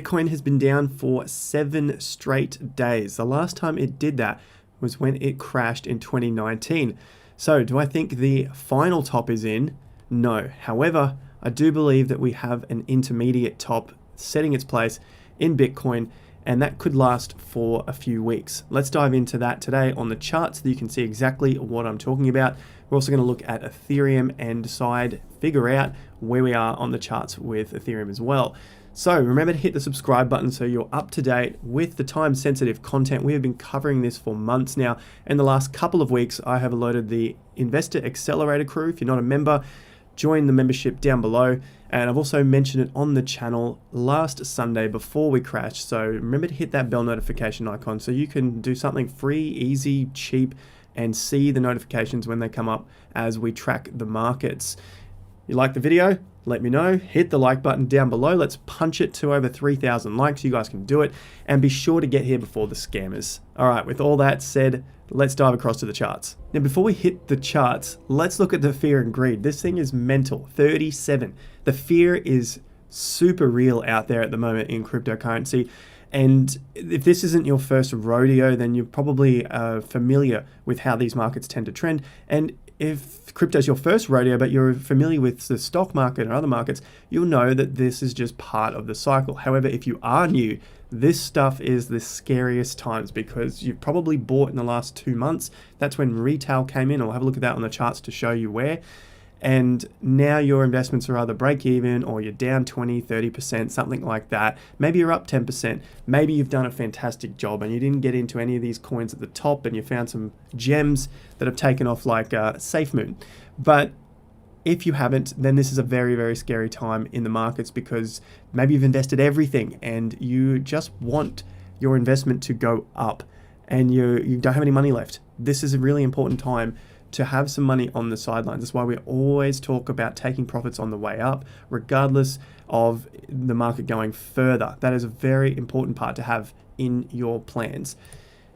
Bitcoin has been down for 7 straight days. The last time it did that was when it crashed in 2019. So do I think the final top is in? No. However, I do believe that we have an intermediate top setting its place in Bitcoin, and that could last for a few weeks. Let's dive into that today on the chart so that you can see exactly what I'm talking about. We're also going to look at Ethereum and figure out where we are on the charts with Ethereum as well. So remember to hit the subscribe button so you're up to date with the time-sensitive content. We have been covering this for months now. In the last couple of weeks, I have loaded the Investor Accelerator crew. If you're not a member, join the membership down below. And I've also mentioned it on the channel last Sunday before we crashed. So remember to hit that bell notification icon so you can do something free, easy, cheap, and see the notifications when they come up as we track the markets. You like the video? Let me know. Hit the like button down below. Let's punch it to over 3,000 likes. You guys can do it. And be sure to get here before the scammers. All right, with all that said, let's dive across to the charts. Now, before we hit the charts, let's look at the fear and greed. This thing is mental. 37. The fear is super real out there at the moment in cryptocurrency. And if this isn't your first rodeo, then you're probably familiar with how these markets tend to trend. And if crypto is your first rodeo, but you're familiar with the stock market and other markets, you'll know that this is just part of the cycle. However, if you are new, this stuff is the scariest times because you've probably bought in the last 2 months. That's when retail came in. I'll have a look at that on the charts to show you where. And now your investments are either break even or you're down 20, 30%, something like that. Maybe you're up 10%. Maybe you've done a fantastic job and you didn't get into any of these coins at the top and you found some gems that have taken off like SafeMoon. But if you haven't, then this is a very, very scary time in the markets because maybe you've invested everything and you just want your investment to go up and you don't have any money left. This is a really important time to have some money on the sidelines. That's why we always talk about taking profits on the way up, regardless of the market going further. That is a very important part to have in your plans.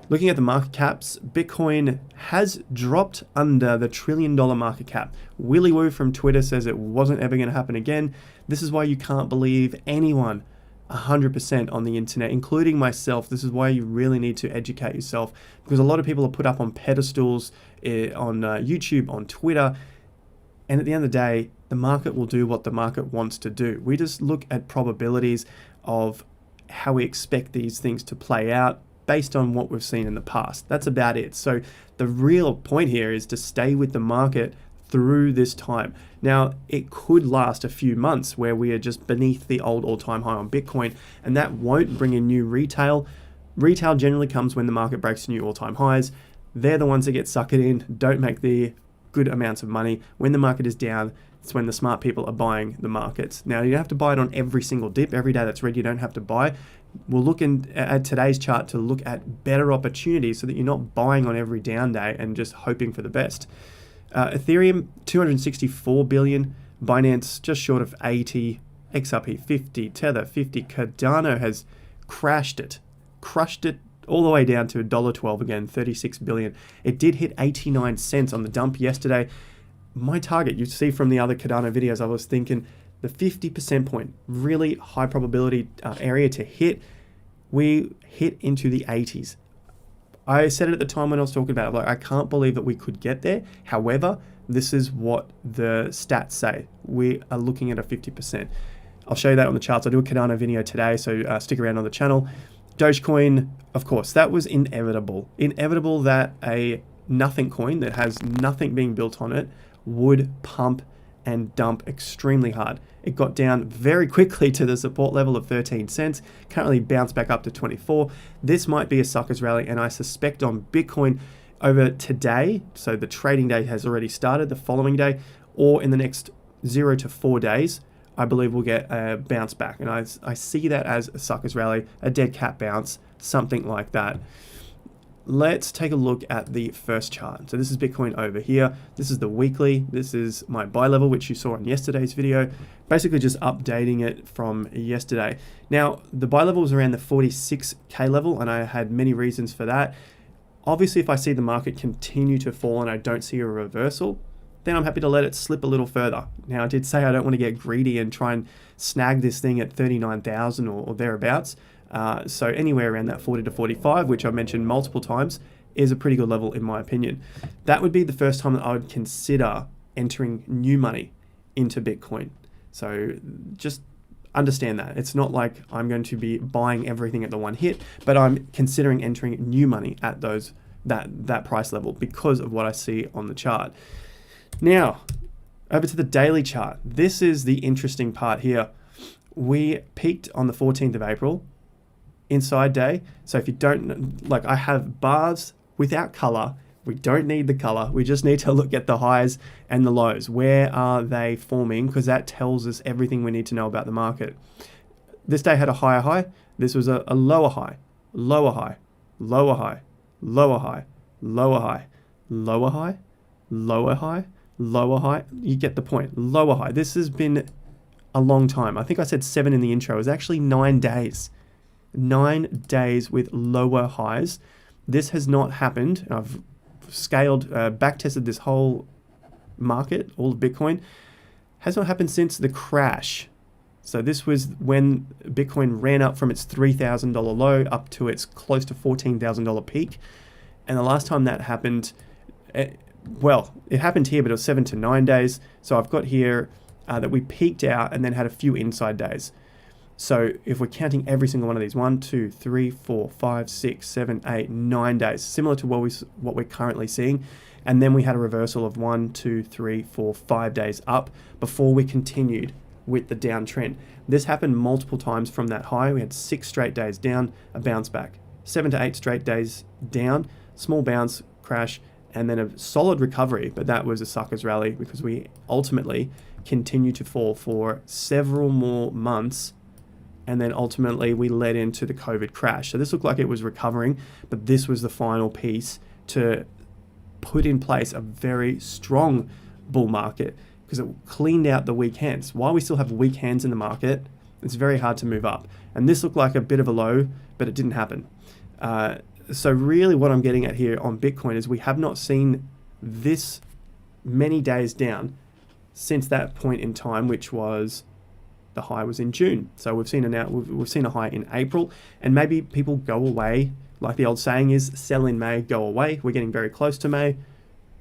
Looking at the market caps, Bitcoin has dropped under the $1 trillion market cap. Willy Woo from Twitter says it wasn't ever going to happen again. This is why you can't believe anyone 100% on the internet, including myself. This is why you really need to educate yourself because a lot of people are put up on pedestals on YouTube, on Twitter, and at the end of the day, the market will do what the market wants to do. We just look at probabilities of how we expect these things to play out based on what we've seen in the past. That's about it. So the real point here is to stay with the market through this time. Now, it could last a few months where we are just beneath the old all-time high on Bitcoin, and that won't bring in new retail. Retail generally comes when the market breaks new all-time highs. They're the ones that get suckered in, don't make the good amounts of money. When the market is down, it's when the smart people are buying the markets. Now, you don't have to buy it on every single dip. Every day that's red, you don't have to buy. We'll look at today's chart to look at better opportunities so that you're not buying on every down day and just hoping for the best. Ethereum, 264 billion. Binance, just short of 80. XRP, 50. Tether, 50. Cardano has crushed it all the way down to $1.12 again, 36 billion. It did hit 89 cents on the dump yesterday. My target, you see from the other Cardano videos, I was thinking the 50% point, really high probability area to hit. We hit into the 80s. I said it at the time when I was talking about it, like I can't believe that we could get there. However, this is what the stats say. We are looking at a 50%. I'll show you that on the charts. I'll do a Cardano video today, so stick around on the channel. Dogecoin, of course, that was inevitable. Inevitable that a nothing coin that has nothing being built on it would pump and dump extremely hard. It got down very quickly to the support level of 13 cents, currently bounced back up to 24. This might be a sucker's rally, and I suspect on Bitcoin over today, so the trading day has already started, the following day, or in the next 0 to 4 days, I believe we'll get a bounce back. And I see that as a sucker's rally, a dead cat bounce, something like that. Let's take a look at the first chart. So this is Bitcoin over here. This is the weekly. This is my buy level, which you saw in yesterday's video. Basically just updating it from yesterday. Now, the buy level was around the 46K level, and I had many reasons for that. Obviously, if I see the market continue to fall and I don't see a reversal, then I'm happy to let it slip a little further. Now, I did say I don't want to get greedy and try and snag this thing at 39,000 or thereabouts. So anywhere around that 40 to 45, which I've mentioned multiple times, is a pretty good level in my opinion. That would be the first time that I would consider entering new money into Bitcoin. So just understand that. It's not like I'm going to be buying everything at the one hit, but I'm considering entering new money at that price level because of what I see on the chart. Now, over to the daily chart. This is the interesting part here. We peaked on the 14th of April, inside day. So if you don't, like, I have bars without color. We don't need the color. We just need to look at the highs and the lows. Where are they forming? Because that tells us everything we need to know about the market. This day had a higher high. This was a lower high, lower high, lower high, lower high, lower high, lower high, lower high, lower high. You get the point. Lower high. This has been a long time. I think I said 7 in the intro. It was actually 9 days. 9 days with lower highs. This has not happened. I've scaled, back tested this whole market, all of Bitcoin. Has not happened since the crash. So this was when Bitcoin ran up from its $3,000 low up to its close to $14,000 peak. And the last time that happened, well, it happened here, but it was 7 to 9 days. So I've got here that we peaked out and then had a few inside days. So if we're counting every single one of these, 1, 2, 3, 4, 5, 6, 7, 8, 9 days, similar to what we're currently seeing. And then we had a reversal of 1, 2, 3, 4, 5 days up before we continued with the downtrend. This happened multiple times from that high. We had 6 straight days down, a bounce back, 7 to 8 straight days down, small bounce, crash, and then a solid recovery. But that was a sucker's rally because we ultimately continued to fall for several more months. And then ultimately we led into the COVID crash. So this looked like it was recovering, but this was the final piece to put in place a very strong bull market because it cleaned out the weak hands. While we still have weak hands in the market, it's very hard to move up. And this looked like a bit of a low, but it didn't happen. So really what I'm getting at here on Bitcoin is we have not seen this many days down since that point in time, which was the high was in June. So we've seen a high in April, and maybe people go away. Like the old saying is, sell in May, go away. We're getting very close to May.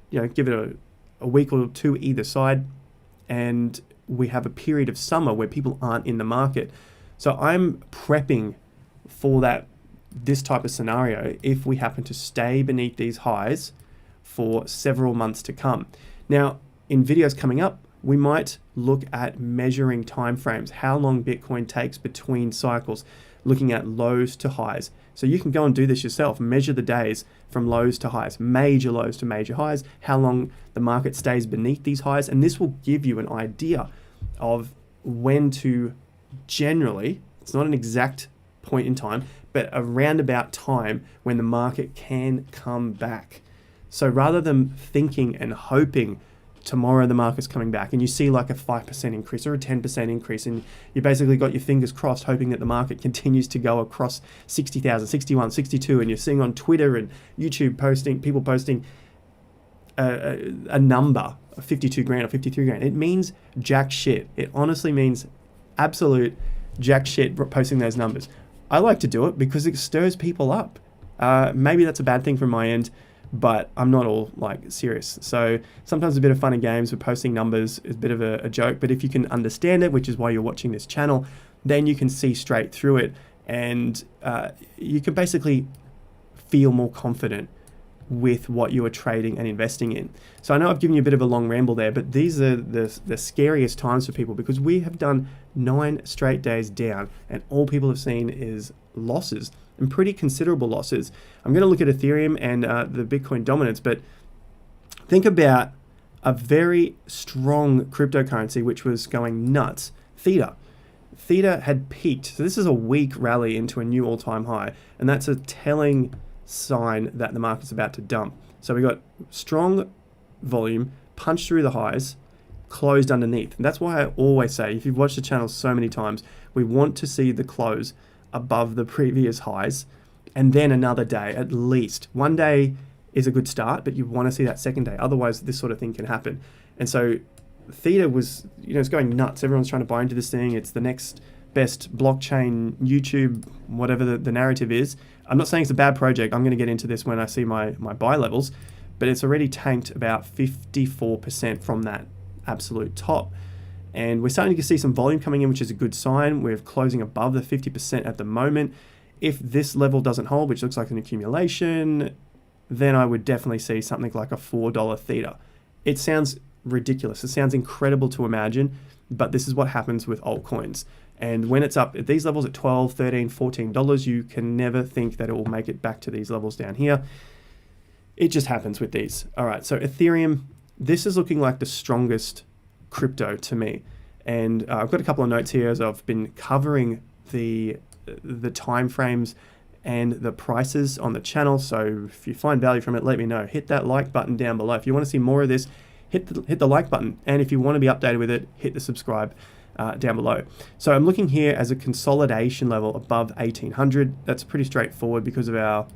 You know, give it a week or two either side, and we have a period of summer where people aren't in the market. So I'm prepping for this type of scenario if we happen to stay beneath these highs for several months to come. Now, in videos coming up, we might look at measuring timeframes, how long Bitcoin takes between cycles, looking at lows to highs. So you can go and do this yourself, measure the days from lows to highs, major lows to major highs, how long the market stays beneath these highs, and this will give you an idea of when to generally, it's not an exact point in time, but a roundabout time when the market can come back. So rather than thinking and hoping tomorrow the market's coming back and you see like a 5% increase or a 10% increase and you basically got your fingers crossed hoping that the market continues to go across 60,000, 61, 62, and you're seeing on Twitter and YouTube people posting a number of 52 grand or 53 grand. It means jack shit. It honestly means absolute jack shit posting those numbers. I like to do it because it stirs people up. Maybe that's a bad thing from my end, but I'm not all like serious. So sometimes a bit of fun and games with posting numbers is a bit of a joke, but if you can understand it, which is why you're watching this channel, then you can see straight through it and you can basically feel more confident with what you are trading and investing in. So I know I've given you a bit of a long ramble there, but these are the scariest times for people because we have done 9 straight days down and all people have seen is losses and pretty considerable losses. I'm going to look at Ethereum and the Bitcoin dominance, but think about a very strong cryptocurrency which was going nuts. Theta had peaked. So this is a weak rally into a new all-time high, and that's a telling sign that the market's about to dump. So we got strong volume, punched through the highs, closed underneath. And that's why I always say, if you've watched the channel so many times, we want to see the close above the previous highs and then another day, at least one day is a good start, but you want to see that second day. Otherwise, this sort of thing can happen. And so Theta was, it's going nuts. Everyone's trying to buy into this thing. It's the next best blockchain, YouTube, whatever the narrative is. I'm not saying it's a bad project. I'm going to get into this when I see my buy levels, but it's already tanked about 54% from that absolute top. And we're starting to see some volume coming in, which is a good sign. We're closing above the 50% at the moment. If this level doesn't hold, which looks like an accumulation, then I would definitely see something like a $4 Theta. It sounds ridiculous. It sounds incredible to imagine, but this is what happens with altcoins. And when it's up at these levels at $12, $13, $14, you can never think that it will make it back to these levels down here. It just happens with these. All right, so Ethereum, this is looking like the strongest crypto to me. And I've got a couple of notes here as I've been covering the time frames and the prices on the channel. So if you find value from it, let me know. Hit that like button down below. If you want to see more of this, hit the like button. And if you want to be updated with it, hit the subscribe down below. So I'm looking here as a consolidation level above 1800. That's pretty straightforward because of our,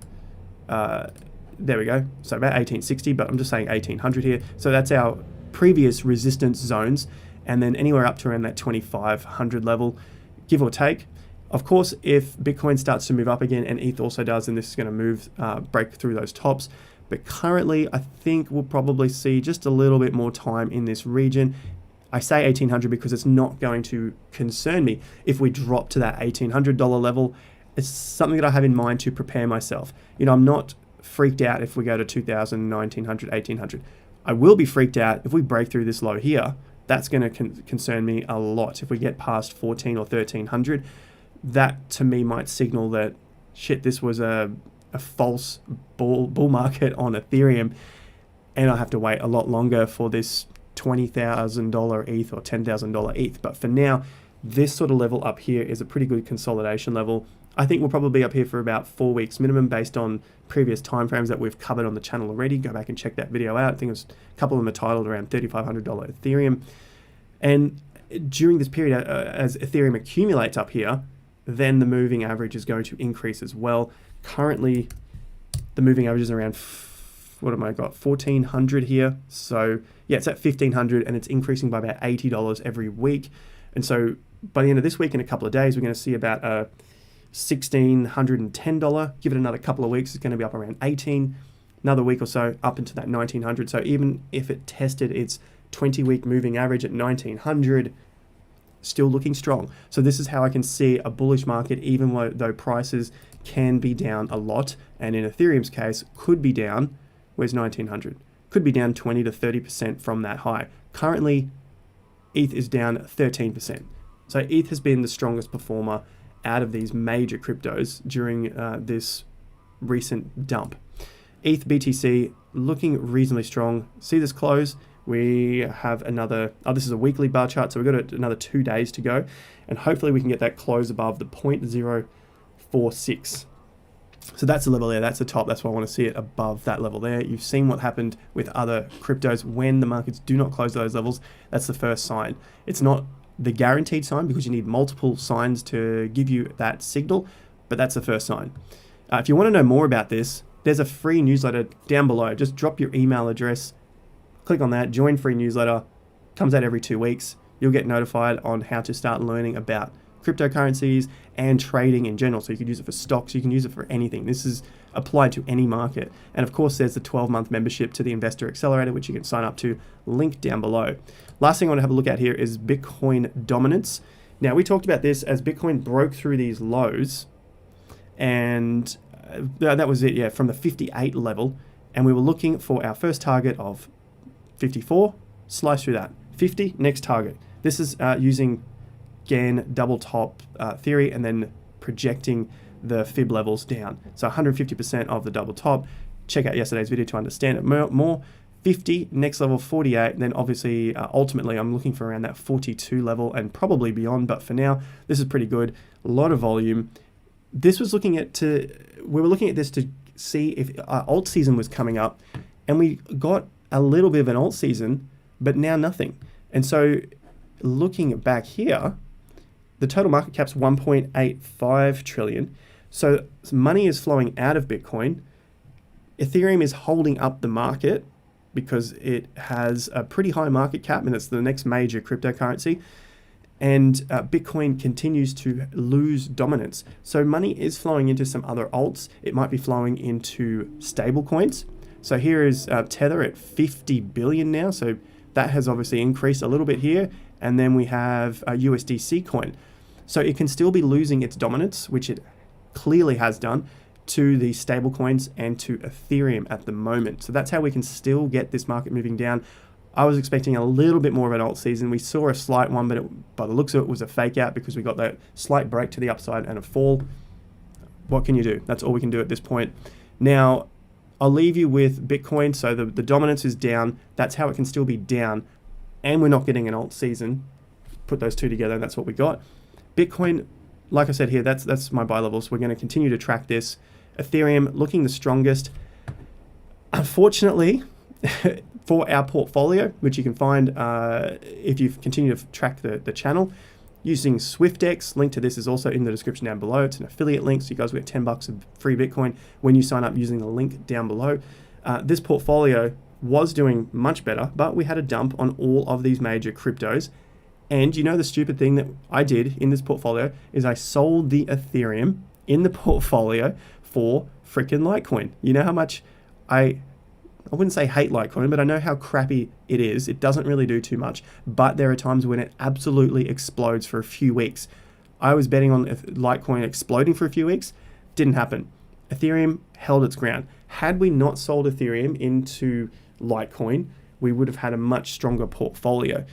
there we go. So about 1860, but I'm just saying 1800 here. So that's our previous resistance zones. And then anywhere up to around that 2500 level, give or take. Of course, if Bitcoin starts to move up again, and ETH also does, then this is going to move, break through those tops. But currently, I think we'll probably see just a little bit more time in this region. I say 1800 because it's not going to concern me if we drop to that $1,800 level. It's something that I have in mind to prepare myself. I'm not freaked out if we go to 2000, 1900, 1800. I will be freaked out if we break through this low here. That's going to concern me a lot. If we get past 14 or 1300, that to me might signal that, shit, this was a false bull market on Ethereum, and I have to wait a lot longer for this $20,000 ETH or $10,000 ETH. But for now, this sort of level up here is a pretty good consolidation level. I think we'll probably be up here for about 4 weeks minimum based on previous timeframes that we've covered on the channel already. Go back and check that video out. I think a couple of them are titled around $3,500 Ethereum. And during this period, as Ethereum accumulates up here, then the moving average is going to increase as well. Currently, the moving average is around, what have I got, 1400 here. So yeah, it's at 1500 and it's increasing by about $80 every week. And so by the end of this week, in a couple of days, we're going to see about a $1,610. Give it another couple of weeks, it's going to be up around 18. Another week or so up into that 1900. So even if it tested its 20-week moving average at 1900, still looking strong. So this is how I can see a bullish market, even though prices can be down a lot. And in Ethereum's case, could be down, where's 1900? Could be down 20 to 30% from that high. Currently, ETH is down 13%. So ETH has been the strongest performer out of these major cryptos during this recent dump. ETH BTC looking reasonably strong. See this close? We have another, this is a weekly bar chart, so we've got another 2 days to go, and hopefully we can get that close above the 0.046. So that's the level there, that's the top, that's why I want to see it above that level there. You've seen what happened with other cryptos when the markets do not close those levels. That's the first sign. It's not the guaranteed sign because you need multiple signs to give you that signal, but that's the first sign. If you want to know more about this, there's a free newsletter down below. Just drop your email address, click on that, join free newsletter, comes out every 2 weeks. You'll get notified on how to start learning about cryptocurrencies and trading in general. So you can use it for stocks, you can use it for anything. This is applied to any market. And of course, there's the 12-month membership to the Investor Accelerator, which you can sign up to, link down below. Last thing I want to have a look at here is Bitcoin dominance. Now, we talked about this as Bitcoin broke through these lows, and that was it, yeah, from the 58 level. And we were looking for our first target of 54, slice through that. 50, next target. This is using Gann double top theory and then projecting the fib levels down. So 150% of the double top. Check out yesterday's video to understand it more. 50, next level 48, and then obviously ultimately I'm looking for around that 42 level and probably beyond, but for now this is pretty good. A lot of volume. This was we were looking at this to see if alt season was coming up, and we got a little bit of an alt season, but now nothing. And so looking back here, the total market cap's 1.85 trillion. So money is flowing out of Bitcoin. Ethereum is holding up the market because it has a pretty high market cap and it's the next major cryptocurrency. And Bitcoin continues to lose dominance. So money is flowing into some other alts. It might be flowing into stable coins. So here is Tether at 50 billion now. So that has obviously increased a little bit here. And then we have a USDC coin. So it can still be losing its dominance, which it clearly has done, to the stable coins and to Ethereum at the moment. So that's how we can still get this market moving down. I was expecting a little bit more of an alt season. We saw a slight one, but by the looks of it was a fake out because we got that slight break to the upside and a fall. What can you do? That's all we can do at this point. Now, I'll leave you with Bitcoin. So the dominance is down. That's how it can still be down. And we're not getting an alt season. Put those two together and that's what we got. Bitcoin, like I said here, that's my buy levels. We're going to continue to track this. Ethereum looking the strongest. Unfortunately, for our portfolio, which you can find if you continue to track the channel, using SwiftX, link to this is also in the description down below. It's an affiliate link, so you guys will get $10 of free Bitcoin when you sign up using the link down below. This portfolio was doing much better, but we had a dump on all of these major cryptos. And you know the stupid thing that I did in this portfolio is I sold the Ethereum in the portfolio for freaking Litecoin. You know how much I wouldn't say hate Litecoin, but I know how crappy it is. It doesn't really do too much, but there are times when it absolutely explodes for a few weeks. I was betting on Litecoin exploding for a few weeks. Didn't happen. Ethereum held its ground. Had we not sold Ethereum into Litecoin, we would have had a much stronger portfolio.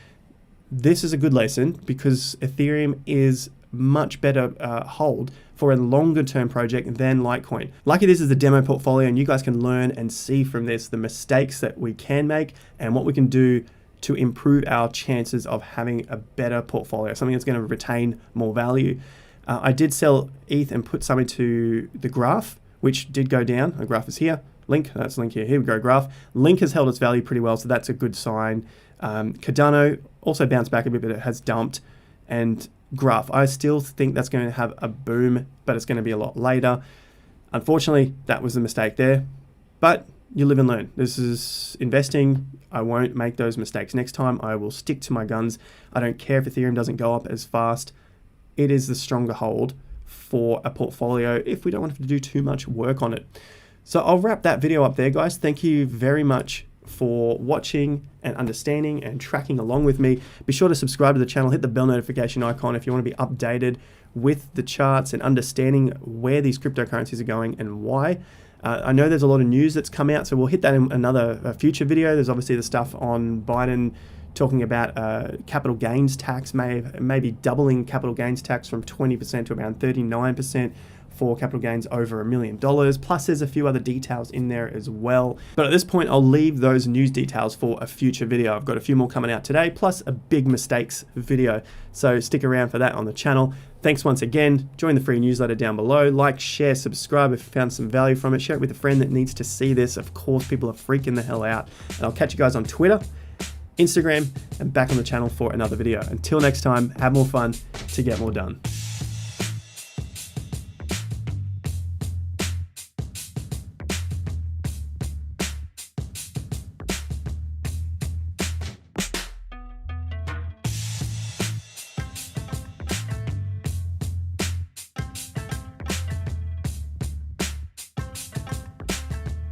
This is a good lesson because Ethereum is much better hold for a longer term project than Litecoin. Lucky this is a demo portfolio and you guys can learn and see from this the mistakes that we can make and what we can do to improve our chances of having a better portfolio, something that's going to retain more value. I did sell ETH and put some into the graph, which did go down. A graph is here. Link, that's Link here. Here we go, graph. Link has held its value pretty well, so that's a good sign. Cardano also bounced back a bit, but it has dumped. And graph, I still think that's going to have a boom, but it's going to be a lot later. Unfortunately, that was the mistake there, but you live and learn. This is investing. I won't make those mistakes next time. I will stick to my guns. I don't care if Ethereum doesn't go up as fast. It is the stronger hold for a portfolio if we don't want to do too much work on it. So I'll wrap that video up there, guys. Thank you very much for watching and understanding and tracking along with me. Be sure to subscribe to the channel, hit the bell notification icon if you want to be updated with the charts and understanding where these cryptocurrencies are going and why. I know there's a lot of news that's come out, so we'll hit that in another future video. There's obviously the stuff on Biden talking about capital gains tax, maybe doubling capital gains tax from 20% to around 39%. For capital gains over $1 million. Plus there's a few other details in there as well. But at this point, I'll leave those news details for a future video. I've got a few more coming out today, plus a big mistakes video. So stick around for that on the channel. Thanks once again. Join the free newsletter down below. Like, share, subscribe if you found some value from it. Share it with a friend that needs to see this. Of course, people are freaking the hell out. And I'll catch you guys on Twitter, Instagram, and back on the channel for another video. Until next time, have more fun to get more done.